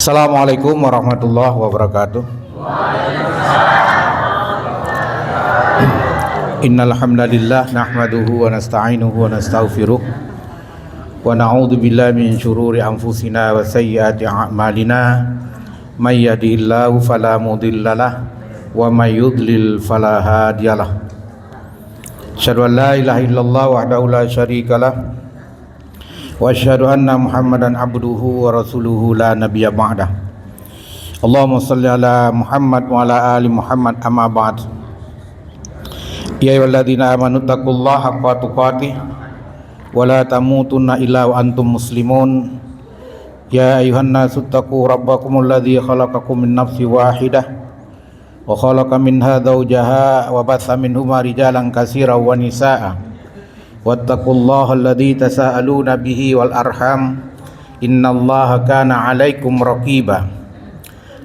Assalamualaikum warahmatullahi wabarakatuh. Innal hamdalillah nahmaduhu wa nasta'inuhu wa nastaghfiruh wa na'udzu billahi min syururi anfusina wa sayyiati a'malina. May yahdihillahu fala mudhillalah wa may yudlil fala hadiyalah. Asyhadu an la ilaha illallah wahdahu la syarikalah wa asyhadu anna Muhammadan abduhu wa rasuluhu la nabiyya ba'dah. Allahumma shalli ala Muhammad wa ala ali Muhammad amma ba'd. Ya ayyuhalladzina amanu taqullaha haqqa tuqatih wa la tamutunna illa wa antum muslimun. Ya ayyuhan nasu taqu rabbakumul ladzi khalaqakum min nafsin wahidah wa khalaqa minha zawjaha wa batha minhuma rijalan katsiran wa nisaa'a. Wattaqullaha alladzi tasaaluna bihi wal arham innallaha kana 'alaikum raqiba.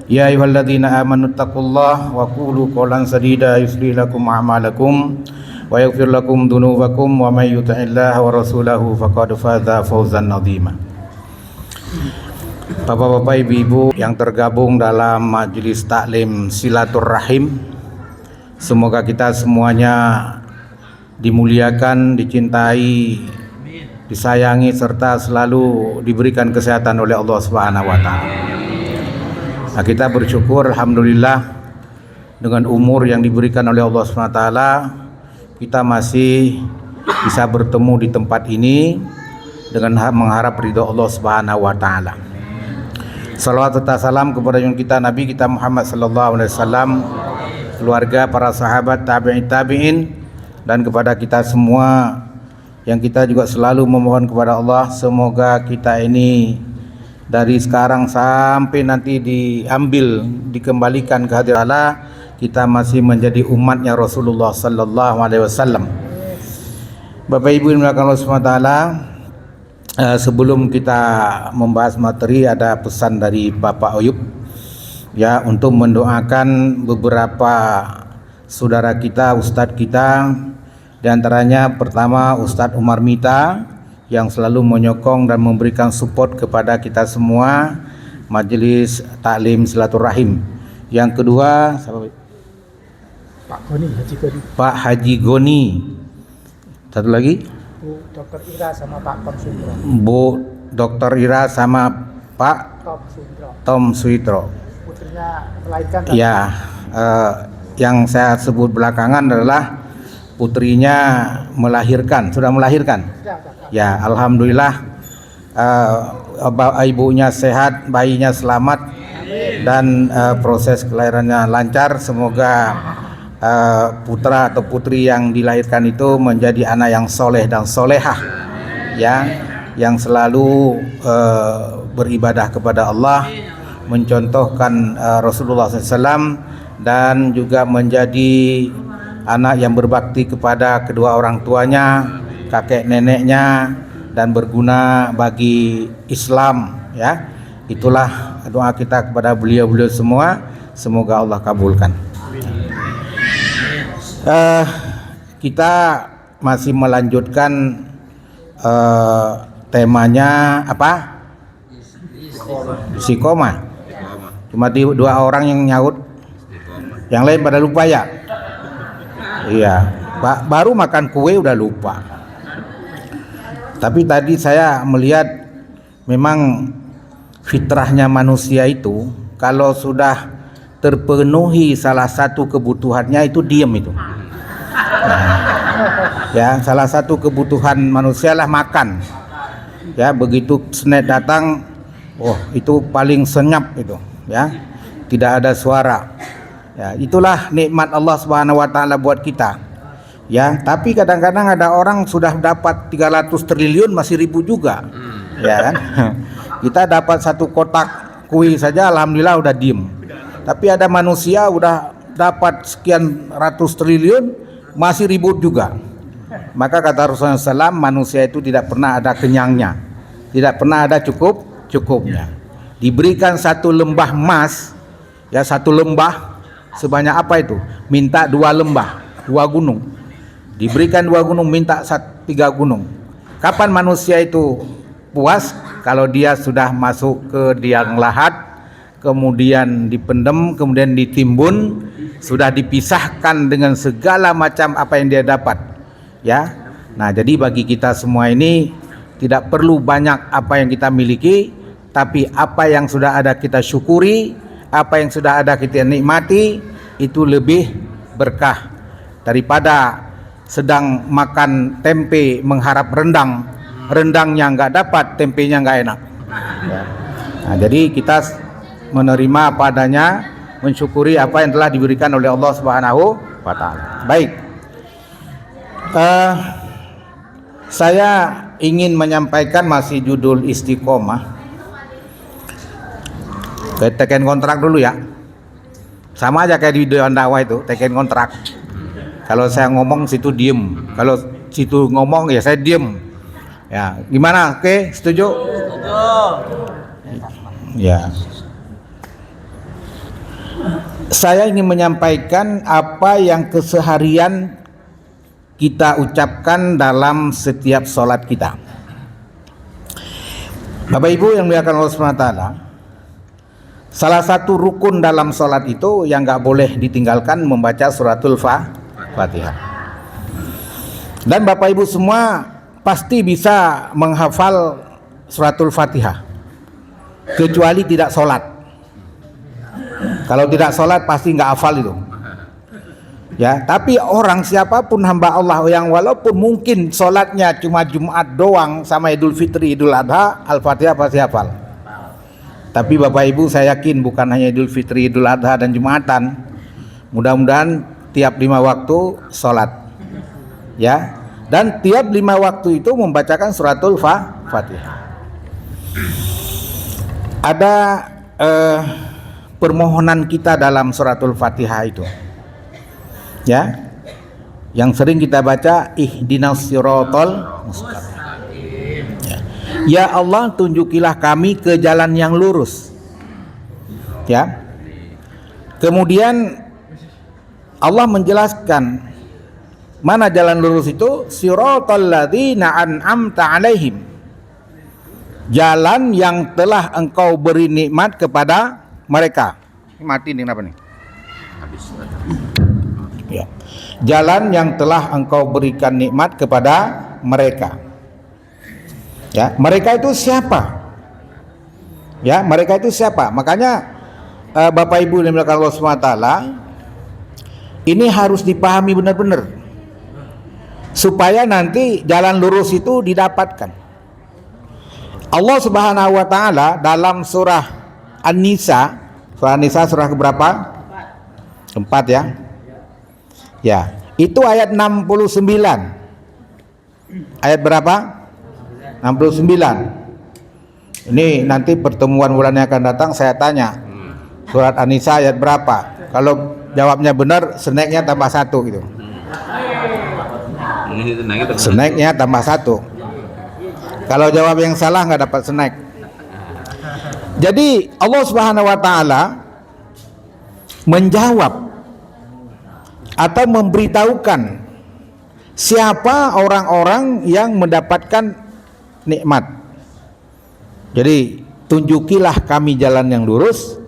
Ya ayyuhalladzina amanu taqullaha wa qulu qawlan sadida yuslih lakum a'malakum wa yaghfir lakum dhunubakum wa may yuti'illaha wa rasulahu faqad faza fawzan 'azima. Bapak-bapak, ibu-ibu yang tergabung dalam majelis taklim silaturrahim, semoga kita semuanya dimuliakan, dicintai, disayangi serta selalu diberikan kesehatan oleh Allah Subhanahu wa taala. Nah, kita bersyukur alhamdulillah dengan umur yang diberikan oleh Allah Subhanahu wa taala kita masih bisa bertemu di tempat ini dengan mengharap ridho Allah Subhanahu wa taala. Salawat serta salam kepada junjungan kita Nabi kita Muhammad sallallahu alaihi wasallam, keluarga, para sahabat, tabi'in dan kepada kita semua yang kita juga selalu memohon kepada Allah semoga kita ini dari sekarang sampai nanti dikembalikan ke hadirat Allah, kita masih menjadi umatnya Rasulullah sallallahu alaihi wasallam. Bapak Ibu yang dimuliakan Allah Subhanahu wa taala, sebelum kita membahas materi ada pesan dari Bapak Oyub ya untuk mendoakan beberapa saudara kita, ustadz kita. Di antaranya pertama Ustadz Umar Mita yang selalu menyokong dan memberikan support kepada kita semua majelis taklim silaturahim. Yang kedua Pak Haji Goni. Satu lagi Bu Dr. Ira sama Pak Tom Suitro. Bu Dr. Ira sama Pak Tom Suitro. Putrinya melahirkan. Ya, yang saya sebut belakangan adalah putrinya melahirkan, sudah melahirkan. Ya, alhamdulillah, ibunya sehat, bayinya selamat. Amin. Dan proses kelahirannya lancar. Semoga putra atau putri yang dilahirkan itu menjadi anak yang soleh dan solehah, ya, yang selalu beribadah kepada Allah, mencontohkan Rasulullah SAW, dan juga menjadi anak yang berbakti kepada kedua orang tuanya, kakek neneknya, dan berguna bagi Islam, ya. Itulah doa kita kepada beliau-beliau semua, semoga Allah kabulkan. Kita masih melanjutkan temanya apa? Istiqomah. Cuma dua orang yang nyaut, yang lain pada lupa ya. Iya, baru makan kue udah lupa. Tapi tadi saya melihat memang fitrahnya manusia itu kalau sudah terpenuhi salah satu kebutuhannya itu diam itu. Nah, ya, salah satu kebutuhan manusia lah makan. Ya, begitu snack datang, oh itu paling senyap itu, ya. Tidak ada suara. Ya, itulah nikmat Allah Subhanahu wa taala buat kita. Ya, tapi kadang-kadang ada orang sudah dapat 300 triliun masih ribut juga. Ya kan? Kita dapat satu kotak kue saja alhamdulillah udah diem. Tapi ada manusia udah dapat sekian ratus triliun masih ribut juga. Maka kata Rasulullah SAW, manusia itu tidak pernah ada kenyangnya, tidak pernah ada cukupnya. Diberikan satu lembah emas, ya, satu lembah sebanyak apa itu? Minta 2 lembah, 2 gunung. Diberikan 2 gunung, minta 3 gunung. Kapan manusia itu puas? Kalau dia sudah masuk ke liang lahat, kemudian dipendam, kemudian ditimbun, sudah dipisahkan dengan segala macam apa yang dia dapat, ya. Nah, jadi bagi kita semua ini tidak perlu banyak apa yang kita miliki, tapi apa yang sudah ada kita syukuri, apa yang sudah ada kita nikmati, itu lebih berkah daripada sedang makan tempe mengharap rendang, rendangnya nggak dapat, tempenya nggak enak, ya. Nah, jadi kita menerima apa adanya, mensyukuri apa yang telah diberikan oleh Allah Subhanahu wa Ta'ala. Baik, saya ingin menyampaikan masih judul istiqomah. Teken kontrak dulu ya, sama aja kayak di video dakwah itu, teken kontrak. Kalau saya ngomong situ diem, kalau situ ngomong ya saya diem. Ya, gimana? Oke, setuju? Ya. Saya ingin menyampaikan apa yang keseharian kita ucapkan dalam setiap sholat kita. Bapak Ibu yang dimuliakan Allah SWT, salah satu rukun dalam sholat itu yang nggak boleh ditinggalkan membaca suratul Fatihah. Dan Bapak Ibu semua pasti bisa menghafal suratul Fatihah, kecuali tidak sholat. Kalau tidak sholat pasti nggak hafal itu. Ya, tapi orang siapapun hamba Allah yang walaupun mungkin sholatnya cuma Jumat doang sama Idul Fitri, Idul Adha, Al-Fatihah pasti hafal. Tapi Bapak Ibu saya yakin bukan hanya Idul Fitri, Idul Adha dan Jumatan. Mudah-mudahan tiap 5 waktu sholat, ya. Dan tiap 5 waktu itu membacakan suratul Fatihah. Ada permohonan kita dalam suratul Fatihah itu, ya, yang sering kita baca, ihdinas siratal mustaqim. Ya Allah, tunjukilah kami ke jalan yang lurus. Ya. Kemudian Allah menjelaskan mana jalan lurus itu, siratal ladzina an'amta alaihim. Jalan yang telah engkau beri nikmat kepada mereka. Mati nih, kenapa nih? Habis. Ya. Jalan yang telah engkau berikan nikmat kepada mereka. Ya, mereka itu siapa? Ya, mereka itu siapa? Makanya Bapak Ibu yang dimuliakan Allah SWT, ini harus dipahami benar-benar supaya nanti jalan lurus itu didapatkan. Allah Subhanahu wa Ta'ala dalam surah An-Nisa, surah keberapa? 4 ya. Ya, itu ayat 69. Ayat berapa? 69. Ini nanti pertemuan bulan yang akan datang saya tanya, surat An-Nisa ayat berapa? Kalau jawabnya benar, snacknya tambah 1 gitu. Snacknya tambah 1. Kalau jawab yang salah nggak dapat snack. Jadi Allah Subhanahu wa Ta'ala menjawab atau memberitahukan siapa orang-orang yang mendapatkan nikmat. Jadi tunjukilah kami jalan yang lurus,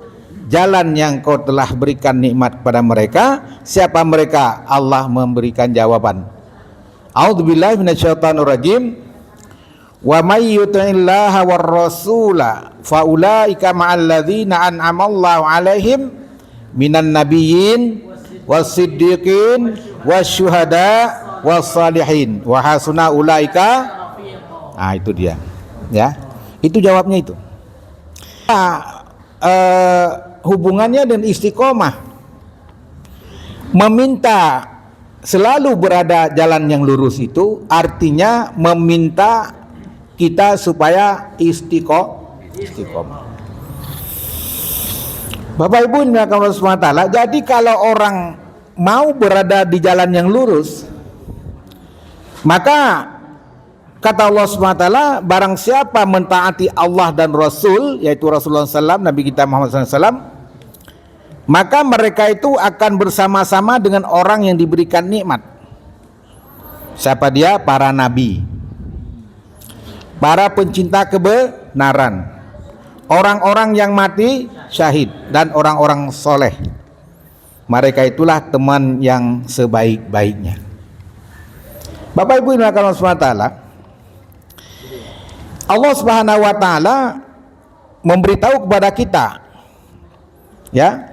jalan yang kau telah berikan nikmat kepada mereka. Siapa mereka? Allah memberikan jawaban. A'udzubillahi minasyaitonirrajim. Wa may yuti'illaha war rasula faulaika ma'al ladzina an'amallahu 'alaihim minan nabiyyin was-siddiqin wasyuhada was-salihin wa hasuna ulaika. Ah, itu dia. Ya. Itu jawabnya itu. Hubungannya dengan istiqomah, meminta selalu berada jalan yang lurus itu artinya meminta kita supaya istiqomah. Bapak Ibu yang dimuliakan Allah SWT, jadi kalau orang mau berada di jalan yang lurus, maka kata Allah SWT, barang siapa mentaati Allah dan Rasul, yaitu Rasulullah SAW, Nabi kita Muhammad SAW, maka mereka itu akan bersama-sama dengan orang yang diberikan nikmat. Siapa dia? Para nabi, para pencinta kebenaran, orang-orang yang mati syahid dan orang-orang soleh. Mereka itulah teman yang sebaik-baiknya. Bapak Ibu yang dimuliakan Allah SWT, Allah Subhanahu wa taala memberitahu kepada kita, ya,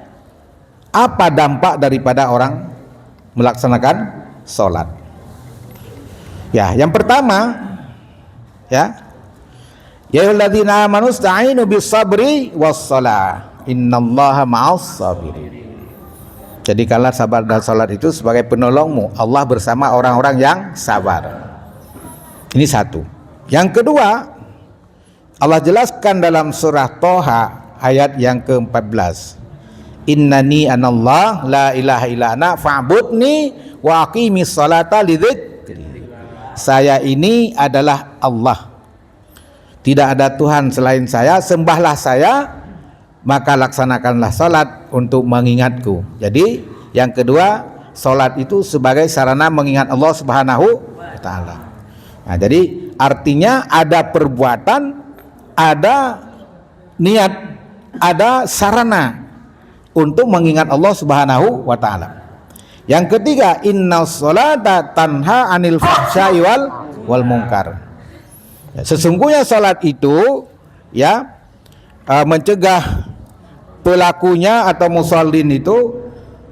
apa dampak daripada orang melaksanakan sholat. Ya, yang pertama, ya, ya ayyuhalladzina amanu ista'inu bis sabri was shalah innallaha ma'as sabirin. Jadi kalau sabar dan salat itu sebagai penolongmu, Allah bersama orang-orang yang sabar. Ini satu. Yang kedua, Allah jelaskan dalam surah Toha ayat yang ke-14. Innani anallah la ilaha illa ana fa'budni wa aqimis salata lidzikri. Saya ini adalah Allah. Tidak ada Tuhan selain saya, sembahlah saya, maka laksanakanlah salat untuk mengingatku. Jadi yang kedua, salat itu sebagai sarana mengingat Allah Subhanahu wa taala. Nah, jadi artinya ada perbuatan, ada niat, ada sarana untuk mengingat Allah Subhanahu wa taala. Yang ketiga, innas salata tanha 'anil fahsya'i wal munkar. Ya, sesungguhnya salat itu, ya, mencegah pelakunya atau musallin itu,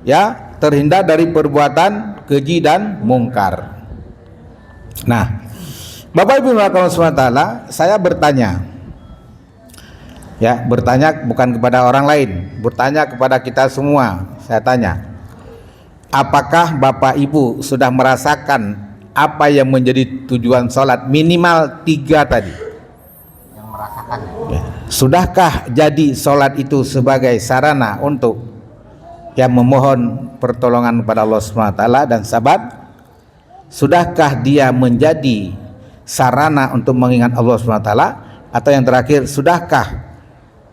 ya, terhindar dari perbuatan keji dan mungkar. Nah, Bapak Ibu Allah SWT, saya bertanya, ya, bertanya bukan kepada orang lain, bertanya kepada kita semua. Saya tanya, apakah Bapak Ibu sudah merasakan apa yang menjadi tujuan sholat, minimal 3 tadi? Yang merasakan. Ya. Sudahkah jadi sholat itu sebagai sarana untuk yang memohon pertolongan kepada Allah SWT dan sahabat? Sudahkah dia menjadi sarana untuk mengingat Allah SWT? Atau yang terakhir, sudahkah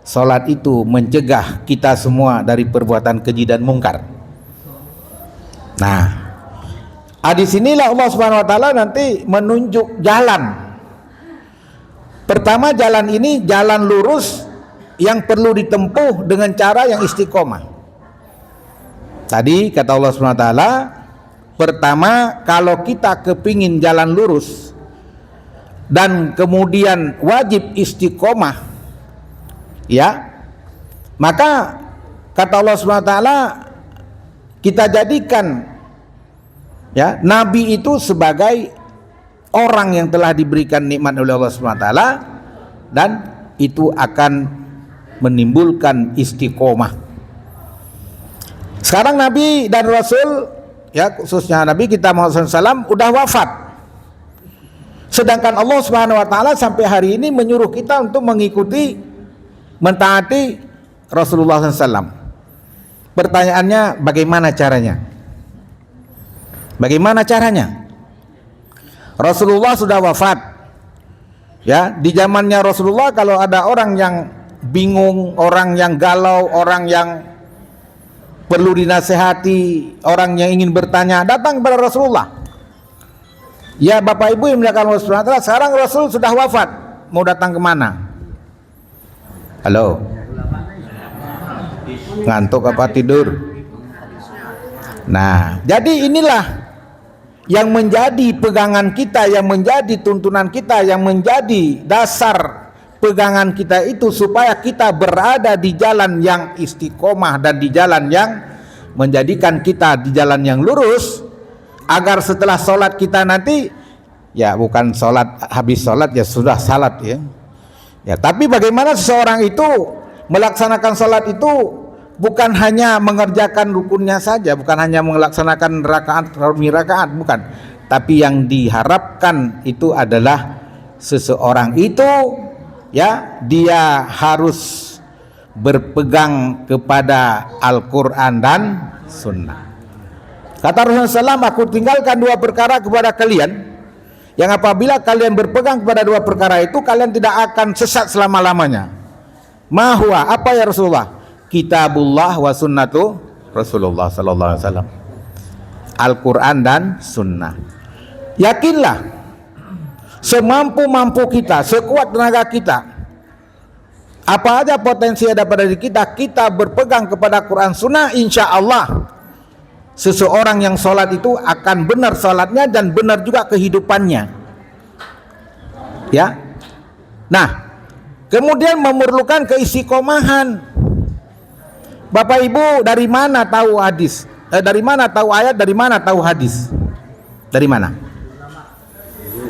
sholat itu mencegah kita semua dari perbuatan keji dan mungkar? Nah, di sinilah Allah Subhanahu wa taala nanti menunjuk jalan. Pertama, jalan ini jalan lurus yang perlu ditempuh dengan cara yang istiqomah. Tadi kata Allah Subhanahu wa taala, pertama, kalau kita kepingin jalan lurus dan kemudian wajib istiqomah, ya, maka kata Allah Subhanahu wa taala, kita jadikan, ya, nabi itu sebagai orang yang telah diberikan nikmat oleh Allah Subhanahu wa taala, dan itu akan menimbulkan istiqomah. Sekarang nabi dan rasul, ya, khususnya nabi kita Muhammad SAW udah wafat. Sedangkan Allah Subhanahu wa taala sampai hari ini menyuruh kita untuk mengikuti, mentaati Rasulullah SAW. Pertanyaannya, bagaimana caranya? Bagaimana caranya? Rasulullah sudah wafat. Ya, di zamannya Rasulullah kalau ada orang yang bingung, orang yang galau, orang yang perlu dinasehati, orang yang ingin bertanya, datang kepada Rasulullah. Ya, Bapak Ibu yang dimuliakan Allah Subhanahu wa taala, sekarang Rasul sudah wafat. Mau datang kemana? Halo? Ngantuk apa tidur? Nah, jadi inilah yang menjadi pegangan kita, yang menjadi tuntunan kita, yang menjadi dasar pegangan kita itu, supaya kita berada di jalan yang istiqomah dan di jalan yang menjadikan kita di jalan yang lurus, agar setelah sholat kita nanti, ya, bukan sholat habis sholat ya sudah salat, ya, ya, tapi bagaimana seseorang itu melaksanakan sholat itu bukan hanya mengerjakan rukunnya saja, bukan hanya melaksanakan rakaat demi rakaat, bukan, tapi yang diharapkan itu adalah seseorang itu, ya, dia harus berpegang kepada Al-Quran dan Sunnah. Kata Rasulullah SAW, aku tinggalkan 2 perkara kepada kalian, yang apabila kalian berpegang kepada 2 perkara itu, kalian tidak akan sesat selama-lamanya. Mahwa, apa ya Rasulullah? Kitabullah wa sunnatu Rasulullah sallallahu alaihi wasallam. Al-Quran dan Sunnah. Yakinlah, semampu-mampu kita, sekuat tenaga kita, Apa aja potensi ada pada diri kita, kita berpegang kepada Quran Sunnah, insya Allah seseorang yang sholat itu akan benar sholatnya dan benar juga kehidupannya. Ya. Nah, kemudian memerlukan keistiqomahan. Bapak Ibu dari mana tahu hadis? Dari mana tahu ayat? Dari mana tahu hadis? Dari mana?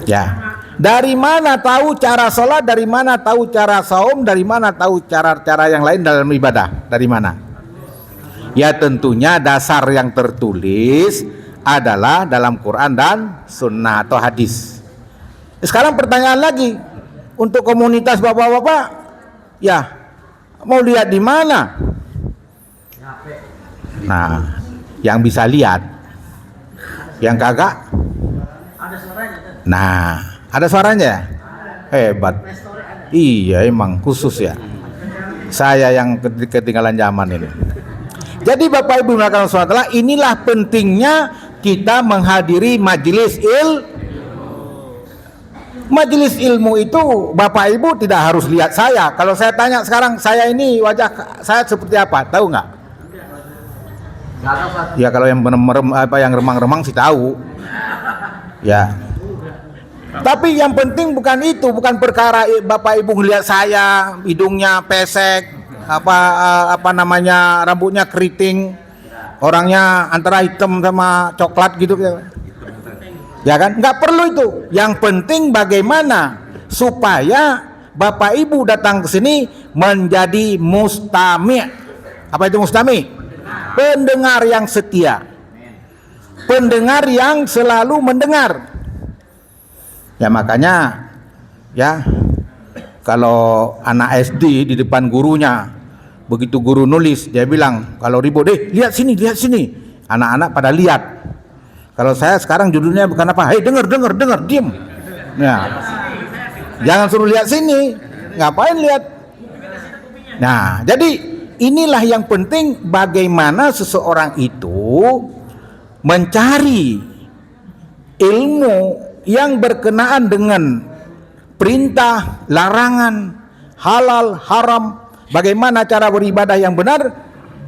Ya. Dari mana tahu cara sholat? Dari mana tahu cara saum? Dari mana tahu cara-cara yang lain dalam ibadah? Dari mana? Ya tentunya dasar yang tertulis adalah dalam Quran dan Sunnah atau hadis. Sekarang pertanyaan lagi untuk komunitas bapak-bapak, ya mau lihat di mana? Nah, yang bisa lihat, yang kagak. Nah, ada suaranya? Hebat. Iya, emang khusus ya. Saya yang ketinggalan zaman ini. Jadi Bapak Ibu melakukan sholat, inilah pentingnya kita menghadiri majelis Majelis ilmu itu Bapak Ibu tidak harus lihat saya. Kalau saya tanya sekarang, saya ini wajah saya seperti apa? Tahu nggak? Ya kalau yang yang remang-remang sih tahu. Ya. Tapi yang penting bukan itu, bukan perkara Bapak Ibu ngelihat saya hidungnya pesek, apa namanya rambutnya keriting, orangnya antara hitam sama coklat gitu ya kan, nggak perlu itu. Yang penting bagaimana supaya Bapak Ibu datang ke sini menjadi mustami'. Apa itu mustami'? Pendengar yang setia, pendengar yang selalu mendengar. Ya makanya ya kalau anak SD di depan gurunya, begitu guru nulis dia bilang kalau ribut, lihat sini, anak-anak pada lihat. Kalau saya sekarang judulnya bukan apa, dengar, diem. Ya, jangan suruh lihat sini, ngapain lihat. Nah, jadi inilah yang penting, bagaimana seseorang itu mencari ilmu yang berkenaan dengan perintah, larangan, halal, haram, bagaimana cara beribadah yang benar,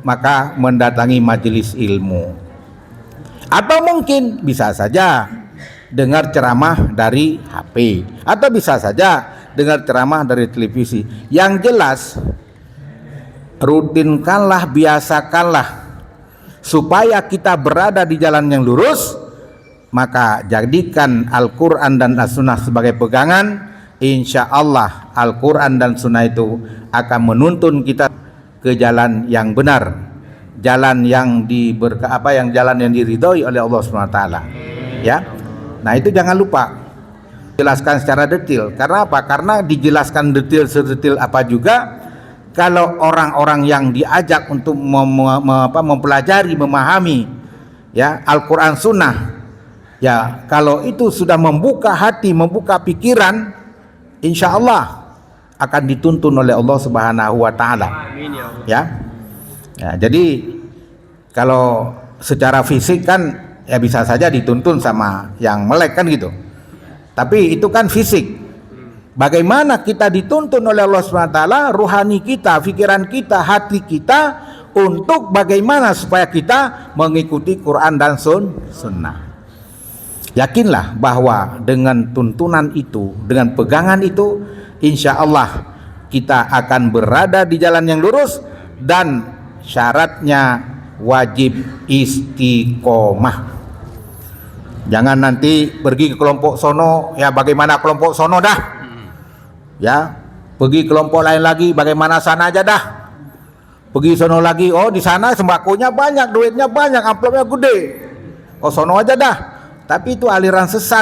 maka mendatangi majelis ilmu. Atau mungkin bisa saja dengar ceramah dari HP, atau bisa saja dengar ceramah dari televisi. Yang jelas rutinkanlah, biasakanlah supaya kita berada di jalan yang lurus. Maka jadikan Al-Quran dan As-Sunnah sebagai pegangan. Insya Allah Al-Quran dan Sunnah itu akan menuntun kita ke jalan yang benar, jalan yang jalan yang diridhoi oleh Allah SWT. Ya, nah itu jangan lupa jelaskan secara detail. Karena apa? Karena dijelaskan sedetail apa juga, kalau orang-orang yang diajak untuk mempelajari, memahami ya Al-Quran Sunnah, ya kalau itu sudah membuka hati, membuka pikiran, insya Allah akan dituntun oleh Allah Subhanahu wa Ta'ala. Ya, jadi kalau secara fisik kan ya bisa saja dituntun sama yang melek kan gitu. Tapi itu kan fisik. Bagaimana kita dituntun oleh Allah Subhanahu wa Ta'ala, ruhani kita, pikiran kita, hati kita, untuk bagaimana supaya kita mengikuti Quran dan Sunnah. Yakinlah bahwa dengan tuntunan itu, dengan pegangan itu, insya Allah kita akan berada di jalan yang lurus, dan syaratnya wajib istiqomah. Jangan nanti pergi ke kelompok sono, ya bagaimana kelompok sono dah, ya pergi kelompok lain lagi, bagaimana sana aja dah, pergi sono lagi, oh di sana sembakonya banyak, duitnya banyak, amplopnya gede, oh sono aja dah. Tapi itu aliran sesat.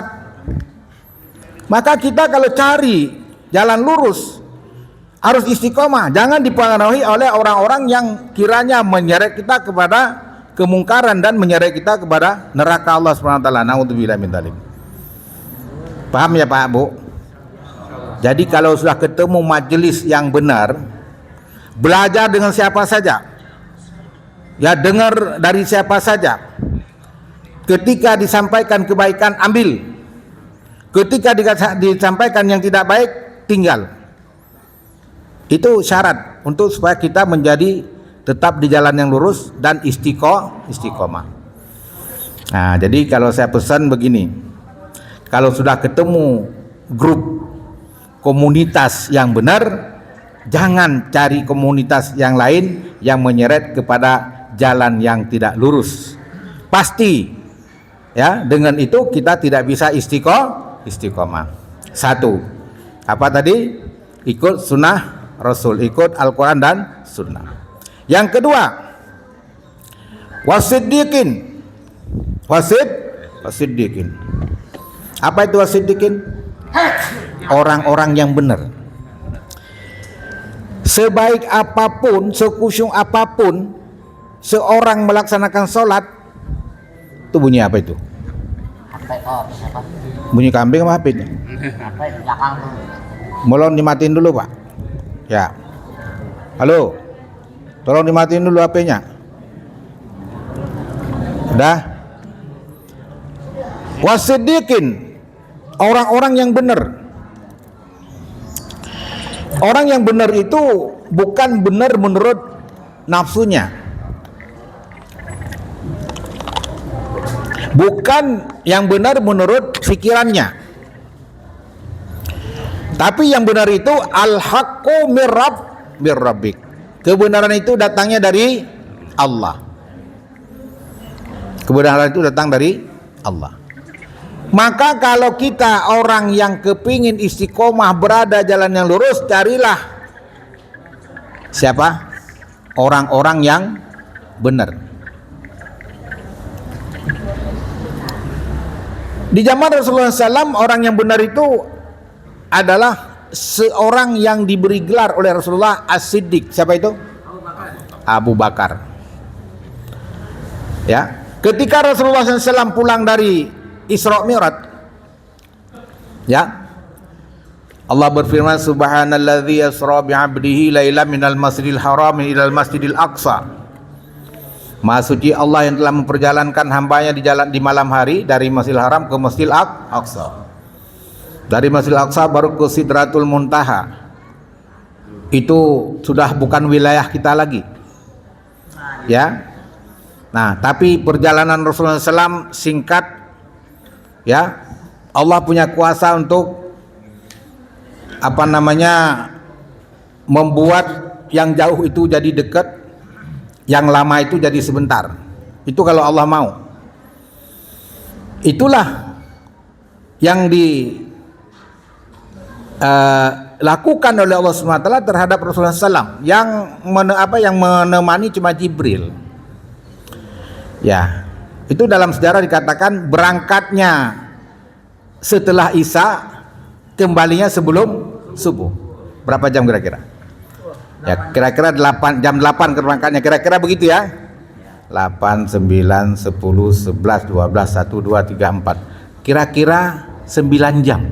Maka kita kalau cari jalan lurus harus istiqomah, jangan dipengaruhi oleh orang-orang yang kiranya menyeret kita kepada kemungkaran dan menyeret kita kepada neraka Allah Subhanahu wa Ta'ala. Naudzubillah min dzalik. Paham ya Pak Bu? Jadi kalau sudah ketemu majelis yang benar, belajar dengan siapa saja, ya dengar dari siapa saja. Ketika disampaikan kebaikan, ambil. Ketika disampaikan yang tidak baik, tinggal. Itu syarat untuk supaya kita menjadi tetap di jalan yang lurus dan istiqomah. Nah, jadi kalau saya pesan begini, kalau sudah ketemu grup komunitas yang benar, jangan cari komunitas yang lain yang menyeret kepada jalan yang tidak lurus. Pasti ya, dengan itu kita tidak bisa istiqomah. Satu, apa tadi? Ikut sunnah Rasul, ikut Al-Quran dan sunnah. Yang kedua, wasiddiqin. Wasiddiqin. Apa itu wasiddiqin? Orang-orang yang benar. Sebaik apapun, sekusyuk apapun seorang melaksanakan sholat, itu bunyi apa itu? Bunyi kambing apa HP nya? Molon dimatiin dulu Pak. Ya. Halo. Tolong dimatiin dulu HP-nya. Udah. Wasiddiqin, orang-orang yang benar. Orang yang benar itu bukan benar menurut nafsunya. Bukan yang benar menurut pikirannya. Tapi yang benar itu al-haqqu mir rabbik. Kebenaran itu datangnya dari Allah. Kebenaran itu datang dari Allah. Maka kalau kita orang yang kepingin istiqomah berada jalan yang lurus, carilah siapa? Orang-orang yang benar. Di zaman Rasulullah SAW, orang yang benar itu adalah seorang yang diberi gelar oleh Rasulullah As-Siddiq. Siapa itu? Abu Bakar. Ya, ketika Rasulullah SAW pulang dari Isra Mi'raj, ya, Allah berfirman, Subhanalladzi yasra bi'abdihi lailan minal masjidil haram ilal masjidil aqsa. Maha suci Allah yang telah memperjalankan hambanya di malam hari dari Masjidil Haram ke Masjidil Aqsa. Dari Masjidil Aqsa baru ke Sidratul Muntaha. Itu sudah bukan wilayah kita lagi. Ya. Nah, tapi perjalanan Rasulullah SAW singkat. Ya. Allah punya kuasa untuk membuat yang jauh itu jadi dekat, yang lama itu jadi sebentar. Itu kalau Allah mau. Itulah yang dilakukan oleh Allah SWT terhadap Rasulullah SAW yang menemani cuma Jibril. Ya, itu dalam sejarah dikatakan berangkatnya setelah Isya, kembalinya sebelum subuh. Berapa jam kira-kira? Ya, kira-kira 8 keberangkatnya, kira-kira begitu ya. 8, 9, 10, 11, 12, 1, 2, 3, 4. Kira-kira 9 jam.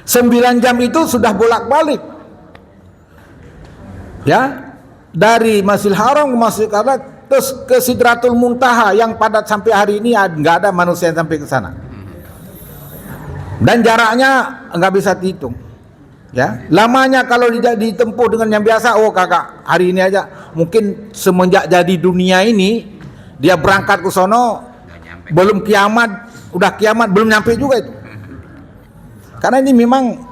9 jam itu sudah bolak-balik. Ya, dari Masjidil Haram ke Masjidil Aqsa terus ke Sidratul Muntaha yang padat sampai hari ini nggak ada manusia yang sampai ke sana. Dan jaraknya nggak bisa dihitung. Ya, lamanya kalau ditempuh dengan yang biasa, oh kakak, hari ini aja mungkin semenjak jadi dunia ini dia berangkat ke sono belum kiamat, udah kiamat belum nyampe juga itu. Karena ini memang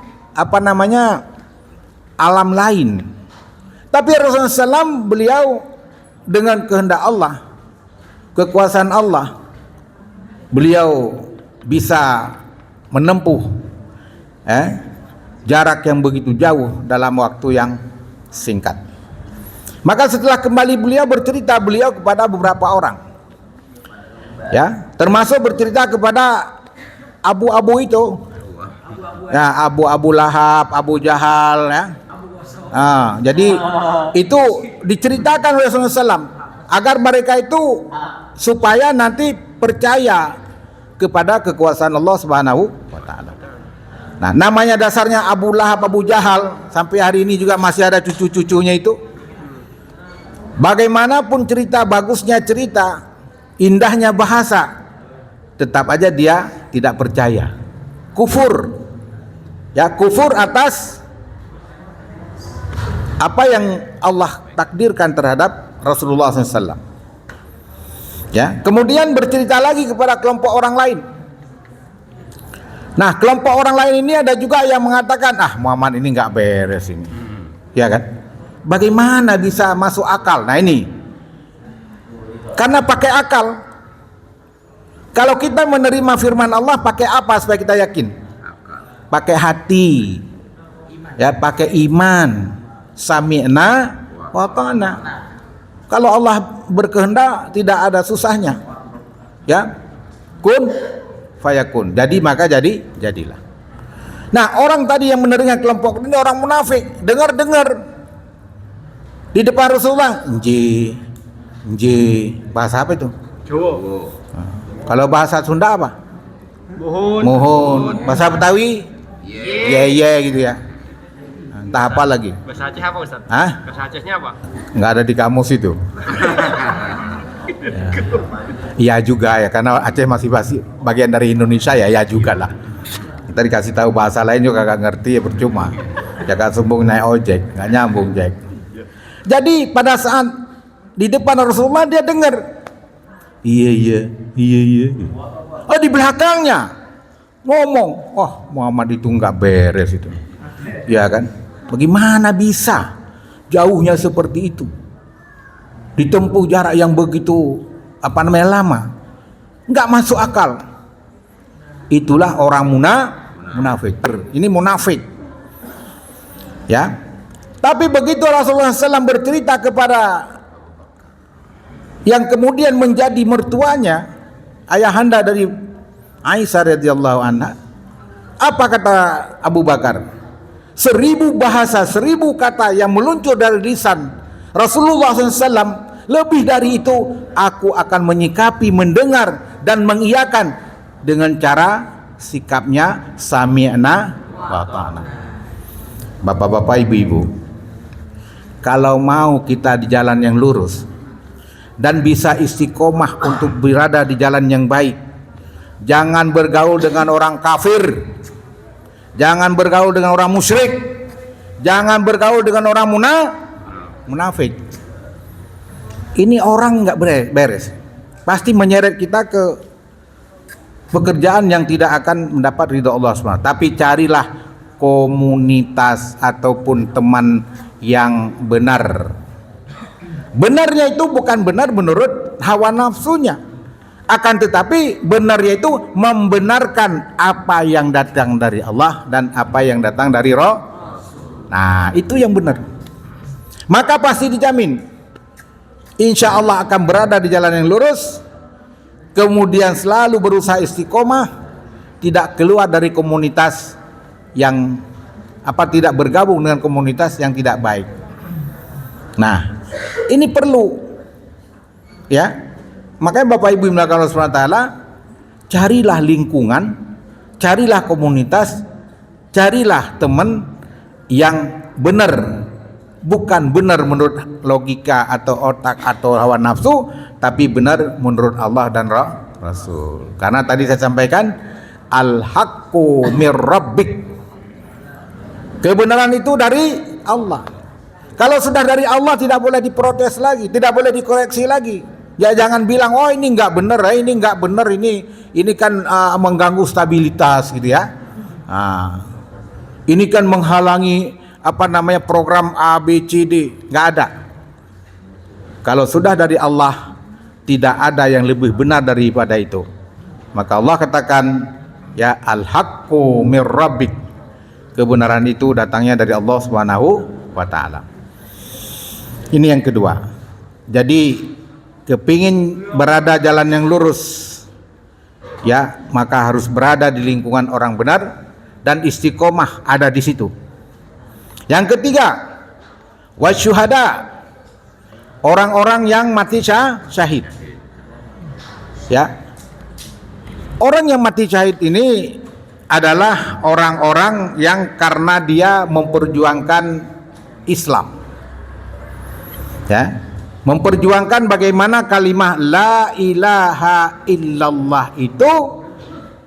alam lain. Tapi Rasulullah SAW beliau dengan kehendak Allah, kekuasaan Allah, beliau bisa menempuh jarak yang begitu jauh dalam waktu yang singkat. Maka setelah kembali beliau bercerita kepada beberapa orang, ya, termasuk bercerita kepada abu-abu itu, ya, Abu Lahab, Abu Jahal, ya. Jadi itu diceritakan oleh Rasulullah SAW agar mereka itu supaya nanti percaya kepada kekuasaan Allah Subhanahu wa Ta'ala. Nah, namanya dasarnya Abu Lahab, Abu Jahal, sampai hari ini juga masih ada cucu-cucunya itu. Bagaimanapun cerita, bagusnya cerita, indahnya bahasa, tetap aja dia tidak percaya. Kufur. Ya, kufur atas apa yang Allah takdirkan terhadap Rasulullah SAW. Ya, kemudian bercerita lagi kepada kelompok orang lain. Nah, kelompok orang lain ini ada juga yang mengatakan, Muhammad ini nggak beres ini, ya kan? Bagaimana bisa masuk akal? Nah ini, karena pakai akal. Kalau kita menerima firman Allah pakai apa supaya kita yakin? Pakai hati, ya, pakai iman. Sami'na wa ta'na. Kalau Allah berkehendak tidak ada susahnya, ya, kun fayakun. Jadi maka jadilah. Nah, orang tadi yang menerima kelompok ini orang munafik, dengar di depan Rasulullah, nji, bahasa apa itu? Jawa. Kalau bahasa Sunda apa? Mohon. Bahasa Betawi? Ye gitu ya. Entah apa lagi. Bahasa Aceh apa, Ustaz? Hah? Bahasa Acehnya apa? Nggak ada di kamus itu. Iya juga ya, karena Aceh masih bagian dari Indonesia ya juga lah. Kita dikasih tahu bahasa lain juga gak ngerti ya percuma. Jaga sumbung naik ojek, nggak nyambung Jack. Jadi pada saat di depan Rasulullah dia dengar, iya. Oh, di belakangnya ngomong, Muhammad itu nggak beres itu, ya kan? Bagaimana bisa jauhnya seperti itu, ditempuh jarak yang begitu lama, nggak masuk akal. Itulah orang munafik. Ini munafik, ya. Tapi begitu Rasulullah SAW bercerita kepada yang kemudian menjadi mertuanya, ayahanda dari Aisyah radhiyallahu anha, apa kata Abu Bakar? 1000 bahasa, 1000 kata yang meluncur dari lisan Rasulullah SAW, lebih dari itu aku akan menyikapi, mendengar dan mengiyakan dengan cara sikapnya sami'na wa ta'na. Bapak-bapak, ibu-ibu, kalau mau kita di jalan yang lurus dan bisa istiqomah untuk berada di jalan yang baik, jangan bergaul dengan orang kafir, jangan bergaul dengan orang musyrik, jangan bergaul dengan orang munafik. Ini orang nggak beres, pasti menyeret kita ke pekerjaan yang tidak akan mendapat ridha Allah SWT. Tapi carilah komunitas ataupun teman yang benar. Benarnya itu bukan benar menurut hawa nafsunya, akan tetapi benarnya itu membenarkan apa yang datang dari Allah dan apa yang datang dari Roh. Nah, itu yang benar. Maka pasti dijamin, insya Allah akan berada di jalan yang lurus, kemudian selalu berusaha istiqomah, tidak keluar dari komunitas yang tidak bergabung dengan komunitas yang tidak baik. Nah, ini perlu, ya. Makanya Bapak Ibu yang Allah SWT, carilah lingkungan, carilah komunitas, carilah teman yang benar, bukan benar menurut logika atau otak atau hawa nafsu, tapi benar menurut Allah dan Rasul. Karena tadi saya sampaikan, al-haqqu mir rabbik, kebenaran itu dari Allah. Kalau sudah dari Allah tidak boleh diprotes lagi, tidak boleh dikoreksi lagi. Ya jangan bilang, oh ini nggak benar, ini nggak benar, ini kan mengganggu stabilitas gitu ya. Ini kan menghalangi program A, B, C, D. Nggak ada. Kalau sudah dari Allah, tidak ada yang lebih benar daripada itu. Maka Allah katakan, ya al-haqqu mir rabbik, kebenaran itu datangnya dari Allah Subhanahu wa ta'ala. Ini yang kedua. Jadi kepingin berada jalan yang lurus, ya maka harus berada di lingkungan orang benar dan istiqomah ada di situ. Yang ketiga, wasyuhada, orang-orang yang mati syahid. Ya, orang yang mati syahid ini adalah orang-orang yang karena dia memperjuangkan Islam, ya, memperjuangkan bagaimana kalimah la ilaha illallah itu,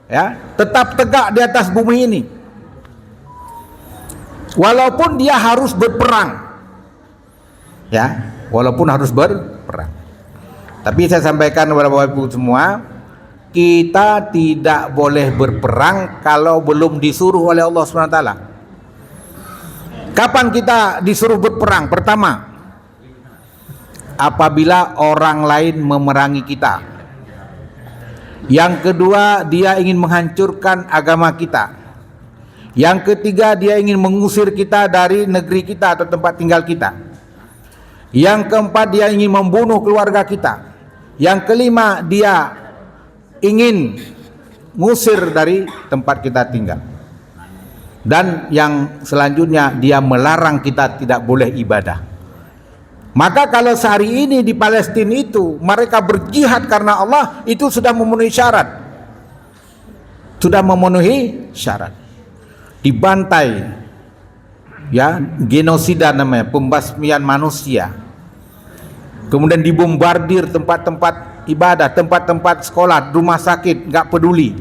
ya, tetap tegak di atas bumi ini, walaupun dia harus berperang, Ya, walaupun harus berperang. Tapi saya sampaikan kepada Bapak Ibu semua, kita tidak boleh berperang kalau belum disuruh oleh Allah SWT. Kapan kita disuruh berperang? Pertama, apabila orang lain memerangi kita. Yang kedua, dia ingin menghancurkan agama kita. Yang ketiga, dia ingin mengusir kita dari negeri kita atau tempat tinggal kita. Yang keempat, dia ingin membunuh keluarga kita. Yang kelima, dia ingin mengusir dari tempat kita tinggal. Dan yang selanjutnya, dia melarang kita tidak boleh ibadah. Maka kalau sehari ini di Palestina itu mereka berjihad karena Allah, itu sudah memenuhi syarat. Sudah memenuhi syarat. Dibantai, ya, genosida namanya, pembasmian manusia. Kemudian dibombardir tempat-tempat ibadah, tempat-tempat sekolah, rumah sakit, nggak peduli.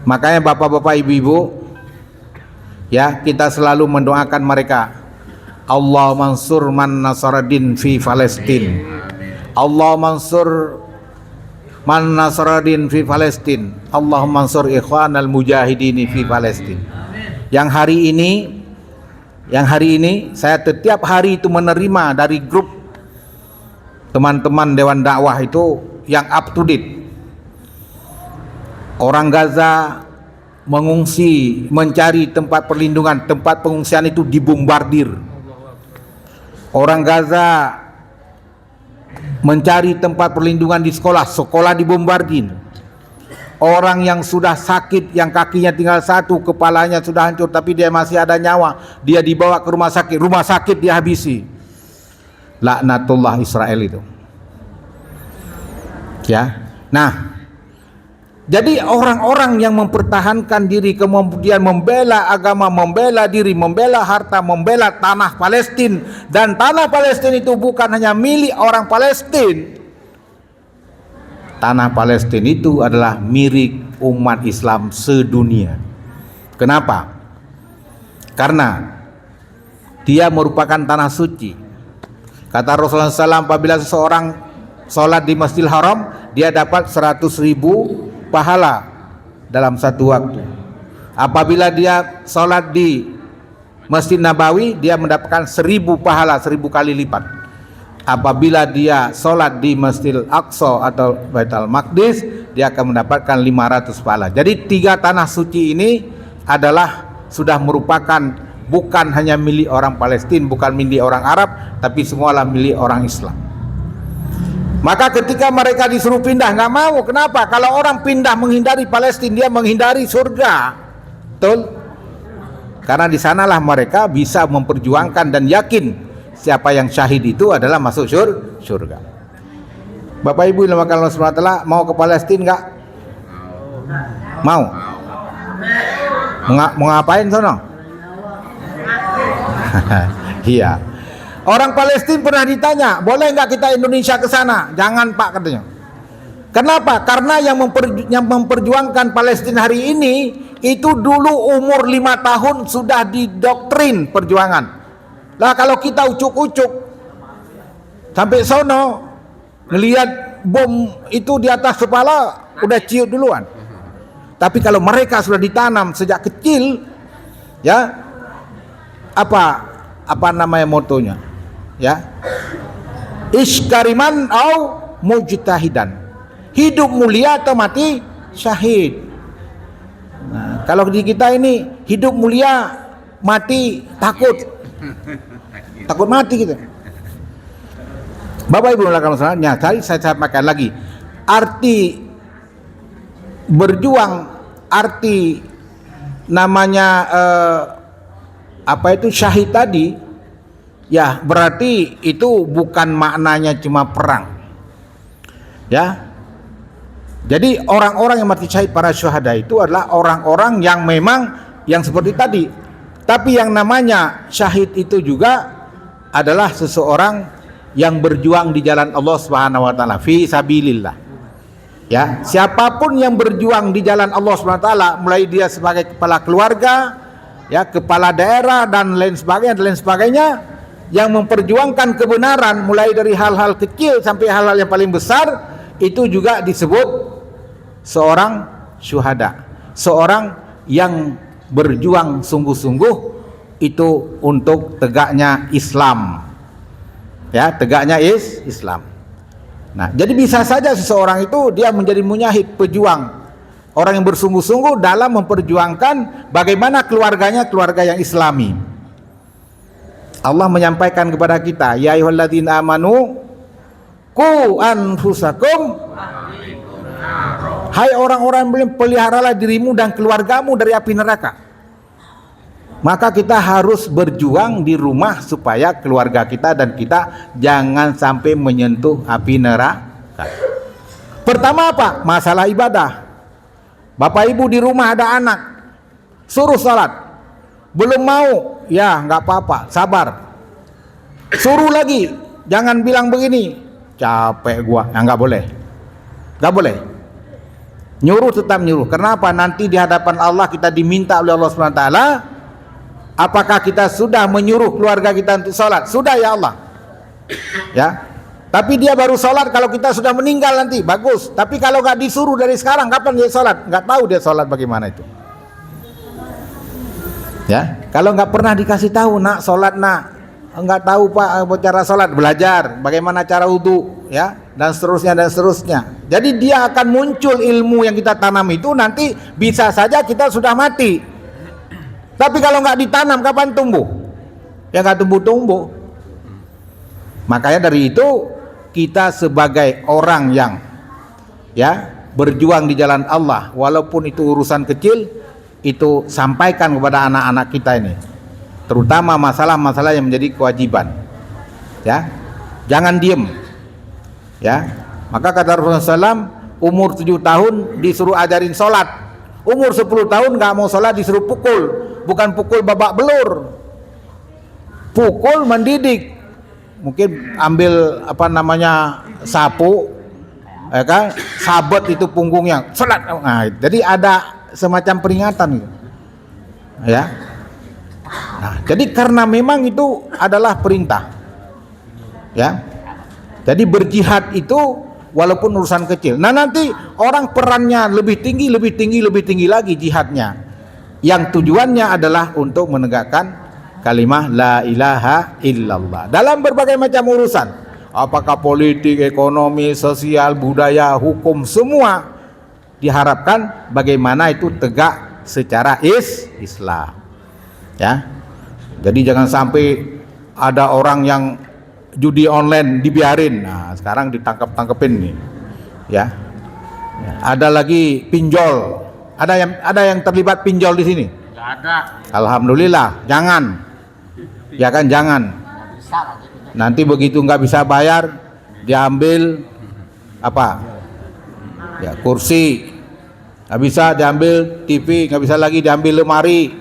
Makanya bapak-bapak, ibu-ibu, ya, kita selalu mendoakan mereka. Allah mansur man nasaradin fi Palestin. Allah mansur man nasaradin fi Palestin. Allah mansur ikhwanal mujahidin fi Palestin. Yang hari ini saya setiap hari itu menerima dari grup teman-teman Dewan Dakwah itu yang up to date. Orang Gaza mengungsi, mencari tempat perlindungan, tempat pengungsian itu dibombardir. Orang Gaza mencari tempat perlindungan di sekolah, sekolah dibombardir. Orang yang sudah sakit, yang kakinya tinggal satu, kepalanya sudah hancur tapi dia masih ada nyawa, dia dibawa ke rumah sakit dihabisi. Laknatullah Israel itu. Ya. Nah, jadi orang-orang yang mempertahankan diri, kemudian membela agama, membela diri, membela harta, membela tanah Palestina, dan tanah Palestina itu bukan hanya milik orang Palestina. Tanah Palestina itu adalah milik umat Islam sedunia. Kenapa? Karena dia merupakan tanah suci. Kata Rasulullah SAW, apabila seseorang sholat di Masjidil Haram, dia dapat 100.000 pahala dalam satu waktu. Apabila dia sholat di Masjid Nabawi, dia mendapatkan 1.000 pahala, 1.000 kali lipat. Apabila dia sholat di Masjidil Aqsa atau Baitul Maqdis, dia akan mendapatkan 500 pahala. Jadi 3 tanah suci ini adalah sudah merupakan bukan hanya milik orang Palestina, bukan milik orang Arab, tapi semualah milik orang Islam. Maka ketika mereka disuruh pindah, nggak mau. Kenapa? Kalau orang pindah menghindari Palestina, dia menghindari surga. Betul? Karena di sanalah mereka bisa memperjuangkan dan yakin siapa yang syahid itu adalah masuk surga. Bapak Ibu yang Allah SWT, mau ke Palestina nggak? Mau? Mau ngapain sono? Iya. Orang Palestina pernah ditanya, boleh nggak kita Indonesia ke sana? Jangan Pak, katanya. Kenapa? Karena yang memperjuangkan Palestina hari ini itu dulu umur 5 tahun sudah didoktrin perjuangan. Lah kalau kita ucuk-ucuk sampai sono ngelihat bom itu di atas kepala udah ciut duluan. Tapi kalau mereka sudah ditanam sejak kecil, ya, apa namanya motonya? Ya, iskariman au mujtahidan, hidup mulia atau mati syahid. Nah, kalau di kita ini hidup mulia, mati takut mati gitu. Bapak Ibu selanjutnya, tadi saya sampaikan lagi arti berjuang, arti namanya apa itu syahid tadi. Ya, berarti itu bukan maknanya cuma perang. Ya. Jadi orang-orang yang mati syahid, para syuhada itu adalah orang-orang yang memang yang seperti tadi. Tapi yang namanya syahid itu juga adalah seseorang yang berjuang di jalan Allah Subhanahu wa taala, fi sabilillah. Ya, siapapun yang berjuang di jalan Allah Subhanahu wa taala, mulai dia sebagai kepala keluarga, ya, kepala daerah dan lain sebagainya, yang memperjuangkan kebenaran mulai dari hal-hal kecil sampai hal-hal yang paling besar, itu juga disebut seorang syuhada, seorang yang berjuang sungguh-sungguh itu untuk tegaknya Islam. Ya, tegaknya Islam. Nah, jadi bisa saja seseorang itu dia menjadi munyahid, pejuang, orang yang bersungguh-sungguh dalam memperjuangkan bagaimana keluarganya keluarga yang Islami. Allah menyampaikan kepada kita, ya ayyuhalladzina amanu qu anfusakum, hai orang-orang yang peliharalah dirimu dan keluargamu dari api neraka. Maka kita harus berjuang di rumah supaya keluarga kita dan kita jangan sampai menyentuh api neraka. Pertama apa? Masalah ibadah. Bapak ibu di rumah ada anak, suruh salat, belum mau, ya nggak apa-apa, sabar. Suruh lagi, jangan bilang begini, capek gua, nah, nggak boleh, nggak boleh. Nyuruh tetap nyuruh. Kenapa? Nanti di hadapan Allah kita diminta oleh Allah Subhanahu Wa Taala. Apakah kita sudah menyuruh keluarga kita untuk sholat? Sudah ya Allah. Ya. Tapi dia baru sholat kalau kita sudah meninggal nanti. Bagus. Tapi kalau nggak disuruh dari sekarang, kapan dia sholat? Nggak tahu dia sholat bagaimana itu. Ya. Kalau nggak pernah dikasih tahu, nak sholat nak. Nggak tahu pak cara sholat, belajar bagaimana cara wudu, ya, dan seterusnya dan seterusnya. Jadi dia akan muncul ilmu yang kita tanam itu nanti bisa saja kita sudah mati. Tapi kalau nggak ditanam, kapan tumbuh? Ya nggak tumbuh-tumbuh. Makanya dari itu kita sebagai orang yang ya berjuang di jalan Allah, walaupun itu urusan kecil, itu sampaikan kepada anak-anak kita ini, terutama masalah-masalah yang menjadi kewajiban. Ya, jangan diem. Ya, maka kata Rasulullah SAW, umur 7 tahun disuruh ajarin sholat, umur 10 tahun nggak mau sholat disuruh pukul. Bukan pukul babak belur, pukul mendidik. Mungkin ambil apa namanya sapu, ya kan, sabet itu punggungnya, sholat. Nah, jadi ada semacam peringatan gitu. Ya. Nah, jadi karena memang itu adalah perintah. Ya. Jadi berjihad itu walaupun urusan kecil. Nah, nanti orang perannya lebih tinggi lagi jihadnya. Yang tujuannya adalah untuk menegakkan kalimah la ilaha illallah dalam berbagai macam urusan, apakah politik, ekonomi, sosial, budaya, hukum, semua diharapkan bagaimana itu tegak secara Islam. Ya, jadi jangan sampai ada orang yang judi online dibiarin. Nah, sekarang ditangkap-tangkepin nih. Ya, ada lagi pinjol. Ada yang terlibat pinjol di sini? Nggak ada. Alhamdulillah, jangan. Ya kan, jangan. Nanti begitu nggak bisa bayar, diambil apa? Ya, kursi. Nggak bisa diambil TV, nggak bisa lagi diambil lemari,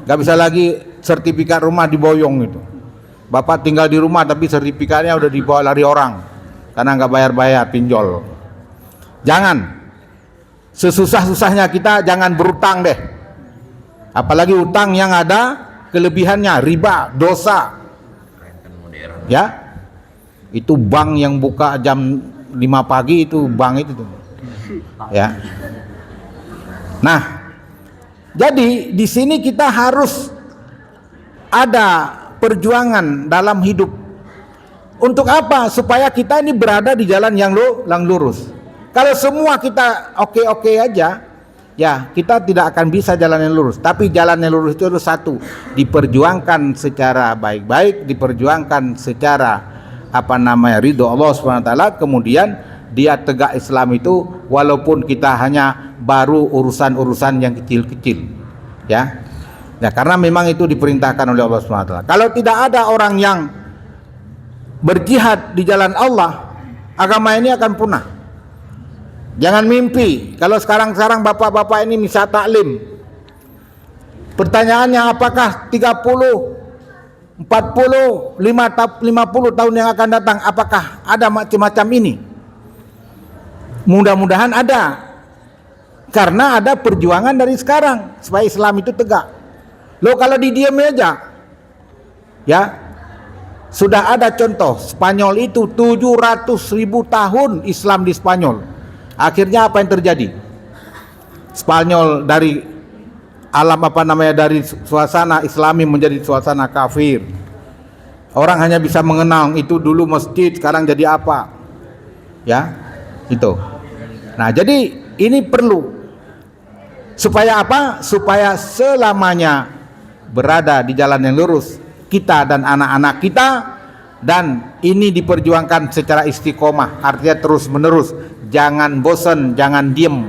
nggak bisa lagi sertifikat rumah diboyong itu. Bapak tinggal di rumah tapi sertifikatnya udah dibawa lari orang karena nggak bayar-bayar pinjol. Jangan. Sesusah-susahnya kita jangan berutang deh. Apalagi utang yang ada kelebihannya, riba, dosa. Ya. Itu bank yang buka jam 5 pagi itu bank itu tuh. Ya. Nah, jadi di sini kita harus ada perjuangan dalam hidup. Untuk apa? Supaya kita ini berada di jalan yang lurus. Kalau semua kita oke aja, ya kita tidak akan bisa jalan yang lurus. Tapi jalan yang lurus itu harus satu, diperjuangkan secara baik-baik, diperjuangkan secara ridho Allah SWT. Kemudian dia tegak Islam itu walaupun kita hanya baru urusan-urusan yang kecil-kecil, ya. Ya karena memang itu diperintahkan oleh Allah SWT. Kalau tidak ada orang yang berjihad di jalan Allah, agama ini akan punah. Jangan mimpi kalau sekarang bapak-bapak ini bisa taklim. Pertanyaannya apakah 30, 40, 50 tahun yang akan datang apakah ada macam-macam ini? Mudah-mudahan ada. Karena ada perjuangan dari sekarang supaya Islam itu tegak. Loh kalau didiam aja, ya Sudah ada contoh, Spanyol itu 700.000 tahun Islam di Spanyol. Akhirnya apa yang terjadi? Spanyol dari alam dari suasana Islami menjadi suasana kafir. Orang hanya bisa mengenang itu dulu masjid, sekarang jadi apa? Ya, itu. Nah, jadi ini perlu supaya apa? Supaya selamanya berada di jalan yang lurus kita dan anak-anak kita, dan ini diperjuangkan secara istiqomah, artinya terus menerus, jangan bosan, jangan diem.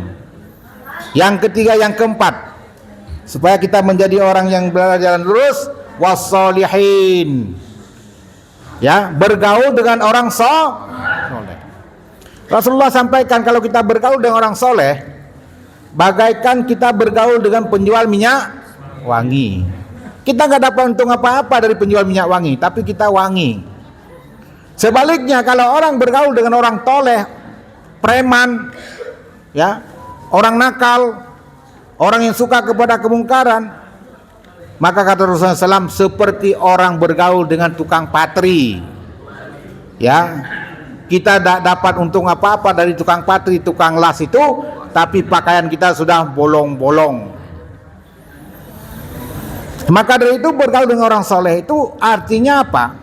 Yang ketiga, yang keempat, supaya kita menjadi orang yang berada di jalan lurus, wassolihin, ya, bergaul dengan orang soleh. Rasulullah sampaikan kalau kita bergaul dengan orang soleh, bagaikan kita bergaul dengan penjual minyak wangi. Kita nggak dapat untung apa-apa dari penjual minyak wangi, tapi kita wangi. Sebaliknya kalau orang bergaul dengan orang toleh, preman, ya, orang nakal, orang yang suka kepada kemungkaran, maka kata Rasulullah SAW, seperti orang bergaul dengan tukang patri. Ya, kita tidak dapat untung apa-apa dari tukang patri, tukang las itu, tapi pakaian kita sudah bolong-bolong. Maka dari itu bergaul dengan orang soleh itu artinya apa?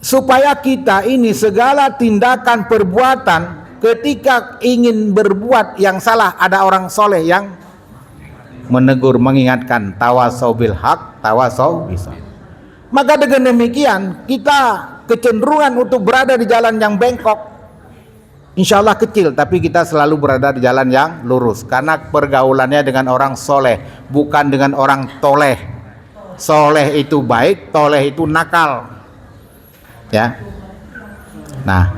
Supaya kita ini segala tindakan perbuatan ketika ingin berbuat yang salah, ada orang soleh yang menegur, mengingatkan, tawasau bil haq, tawasau bisa. Maka dengan demikian kita kecenderungan untuk berada di jalan yang bengkok insya Allah kecil, tapi kita selalu berada di jalan yang lurus karena pergaulannya dengan orang soleh, bukan dengan orang toleh. Soleh itu baik, toleh itu nakal, ya. Nah,